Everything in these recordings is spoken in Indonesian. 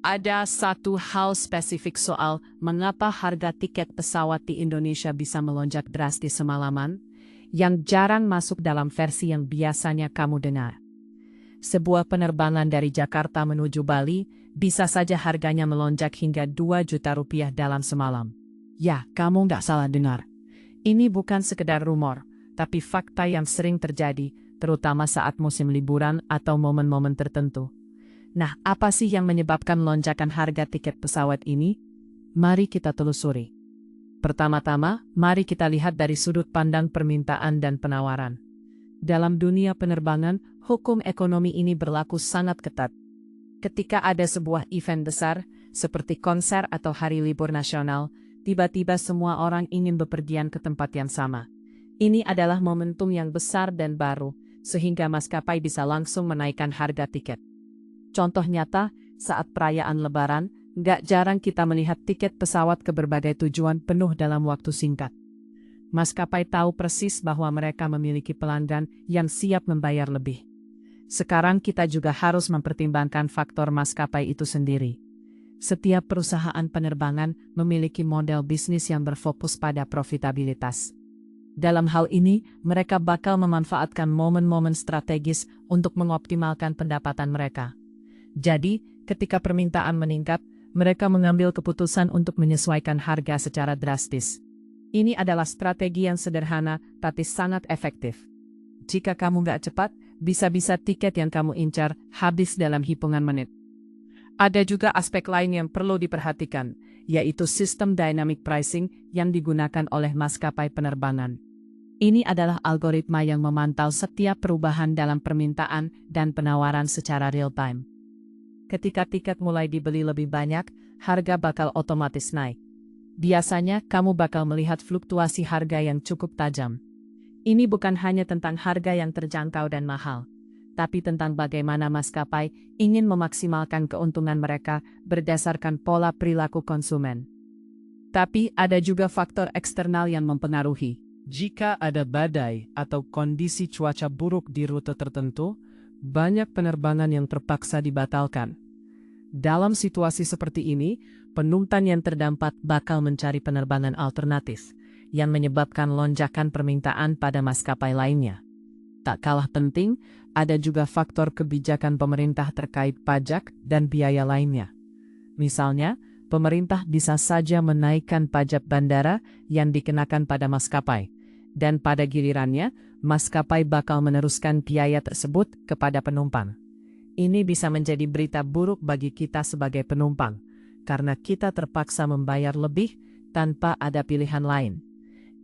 Ada satu hal spesifik soal mengapa harga tiket pesawat di Indonesia bisa melonjak drastis semalaman, yang jarang masuk dalam versi yang biasanya kamu dengar. Sebuah penerbangan dari Jakarta menuju Bali bisa saja harganya melonjak hingga 2 juta rupiah dalam semalam. Ya, kamu nggak salah dengar. Ini bukan sekedar rumor, tapi fakta yang sering terjadi, terutama saat musim liburan atau momen-momen tertentu. Nah, apa sih yang menyebabkan lonjakan harga tiket pesawat ini? Mari kita telusuri. Pertama-tama, mari kita lihat dari sudut pandang permintaan dan penawaran. Dalam dunia penerbangan, hukum ekonomi ini berlaku sangat ketat. Ketika ada sebuah event besar, seperti konser atau hari libur nasional, tiba-tiba semua orang ingin bepergian ke tempat yang sama. Ini adalah momentum yang besar dan baru, sehingga maskapai bisa langsung menaikkan harga tiket. Contoh nyata, saat perayaan Lebaran, nggak jarang kita melihat tiket pesawat ke berbagai tujuan penuh dalam waktu singkat. Maskapai tahu persis bahwa mereka memiliki pelanggan yang siap membayar lebih. Sekarang kita juga harus mempertimbangkan faktor maskapai itu sendiri. Setiap perusahaan penerbangan memiliki model bisnis yang berfokus pada profitabilitas. Dalam hal ini, mereka bakal memanfaatkan momen-momen strategis untuk mengoptimalkan pendapatan mereka. Jadi, ketika permintaan meningkat, mereka mengambil keputusan untuk menyesuaikan harga secara drastis. Ini adalah strategi yang sederhana, tapi sangat efektif. Jika kamu nggak cepat, bisa-bisa tiket yang kamu incar habis dalam hitungan menit. Ada juga aspek lain yang perlu diperhatikan, yaitu sistem dynamic pricing yang digunakan oleh maskapai penerbangan. Ini adalah algoritma yang memantau setiap perubahan dalam permintaan dan penawaran secara real-time. Ketika tiket mulai dibeli lebih banyak, harga bakal otomatis naik. Biasanya, kamu bakal melihat fluktuasi harga yang cukup tajam. Ini bukan hanya tentang harga yang terjangkau dan mahal, tapi tentang bagaimana maskapai ingin memaksimalkan keuntungan mereka berdasarkan pola perilaku konsumen. Tapi ada juga faktor eksternal yang mempengaruhi. Jika ada badai atau kondisi cuaca buruk di rute tertentu, banyak penerbangan yang terpaksa dibatalkan. Dalam situasi seperti ini, penumpang yang terdampak bakal mencari penerbangan alternatif, yang menyebabkan lonjakan permintaan pada maskapai lainnya. Tak kalah penting, ada juga faktor kebijakan pemerintah terkait pajak dan biaya lainnya. Misalnya, pemerintah bisa saja menaikkan pajak bandara yang dikenakan pada maskapai, dan pada gilirannya, maskapai bakal meneruskan biaya tersebut kepada penumpang. Ini bisa menjadi berita buruk bagi kita sebagai penumpang, karena kita terpaksa membayar lebih tanpa ada pilihan lain.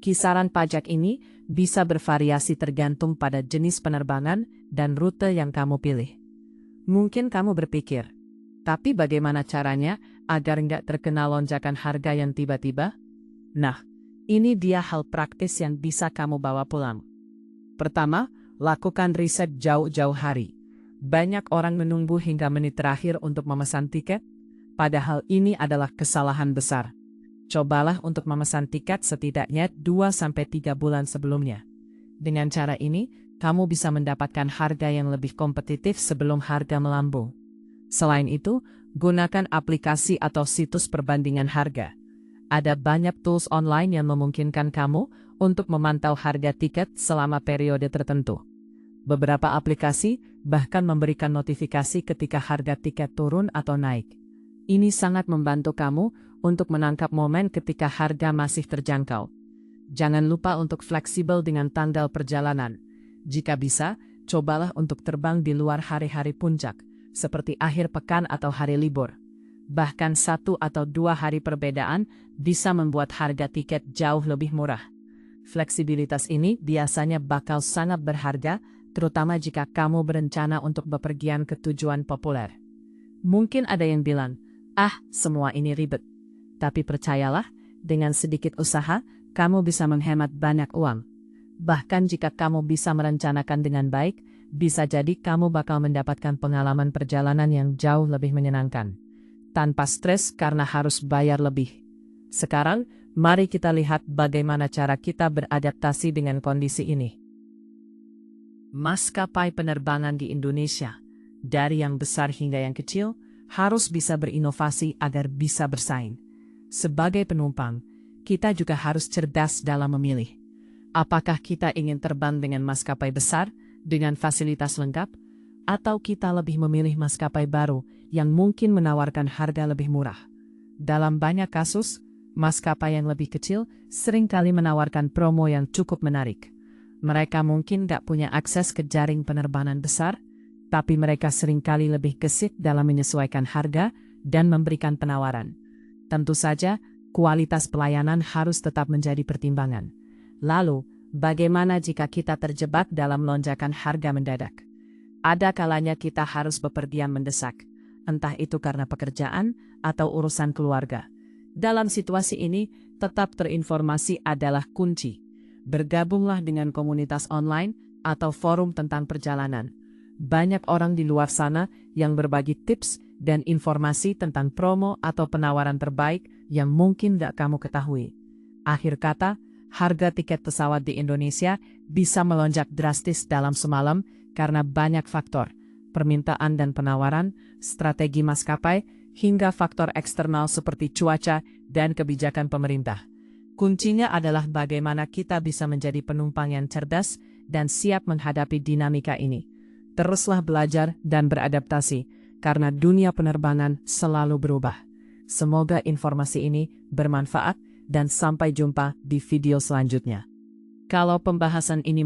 Kisaran pajak ini bisa bervariasi tergantung pada jenis penerbangan dan rute yang kamu pilih. Mungkin kamu berpikir, tapi bagaimana caranya agar nggak terkena lonjakan harga yang tiba-tiba? Nah, ini dia hal praktis yang bisa kamu bawa pulang. Pertama, lakukan riset jauh-jauh hari. Banyak orang menunggu hingga menit terakhir untuk memesan tiket, padahal ini adalah kesalahan besar. Cobalah untuk memesan tiket setidaknya 2-3 bulan sebelumnya. Dengan cara ini, kamu bisa mendapatkan harga yang lebih kompetitif sebelum harga melambung. Selain itu, gunakan aplikasi atau situs perbandingan harga. Ada banyak tools online yang memungkinkan kamu untuk memantau harga tiket selama periode tertentu. Beberapa aplikasi bahkan memberikan notifikasi ketika harga tiket turun atau naik. Ini sangat membantu kamu untuk menangkap momen ketika harga masih terjangkau. Jangan lupa untuk fleksibel dengan tanggal perjalanan. Jika bisa, cobalah untuk terbang di luar hari-hari puncak, seperti akhir pekan atau hari libur. Bahkan 1 atau 2 hari perbedaan bisa membuat harga tiket jauh lebih murah. Fleksibilitas ini biasanya bakal sangat berharga, terutama jika kamu berencana untuk bepergian ke tujuan populer. Mungkin ada yang bilang, semua ini ribet. Tapi percayalah, dengan sedikit usaha, kamu bisa menghemat banyak uang. Bahkan jika kamu bisa merencanakan dengan baik, bisa jadi kamu bakal mendapatkan pengalaman perjalanan yang jauh lebih menyenangkan, tanpa stres karena harus bayar lebih. Sekarang, mari kita lihat bagaimana cara kita beradaptasi dengan kondisi ini. Maskapai penerbangan di Indonesia, dari yang besar hingga yang kecil, harus bisa berinovasi agar bisa bersaing. Sebagai penumpang, kita juga harus cerdas dalam memilih. Apakah kita ingin terbang dengan maskapai besar, dengan fasilitas lengkap, atau kita lebih memilih maskapai baru yang mungkin menawarkan harga lebih murah? Dalam banyak kasus, maskapai yang lebih kecil seringkali menawarkan promo yang cukup menarik. Mereka mungkin tidak punya akses ke jaring penerbangan besar, tapi mereka seringkali lebih gesit dalam menyesuaikan harga dan memberikan penawaran. Tentu saja, kualitas pelayanan harus tetap menjadi pertimbangan. Lalu, bagaimana jika kita terjebak dalam lonjakan harga mendadak? Ada kalanya kita harus bepergian mendesak, entah itu karena pekerjaan atau urusan keluarga. Dalam situasi ini, tetap terinformasi adalah kunci. Bergabunglah dengan komunitas online atau forum tentang perjalanan. Banyak orang di luar sana yang berbagi tips dan informasi tentang promo atau penawaran terbaik yang mungkin tidak kamu ketahui. Akhir kata, harga tiket pesawat di Indonesia bisa melonjak drastis dalam semalam karena banyak faktor, permintaan dan penawaran, strategi maskapai, hingga faktor eksternal seperti cuaca dan kebijakan pemerintah. Kuncinya adalah bagaimana kita bisa menjadi penumpang yang cerdas dan siap menghadapi dinamika ini. Teruslah belajar dan beradaptasi, karena dunia penerbangan selalu berubah. Semoga informasi ini bermanfaat dan sampai jumpa di video selanjutnya. Kalau pembahasan ini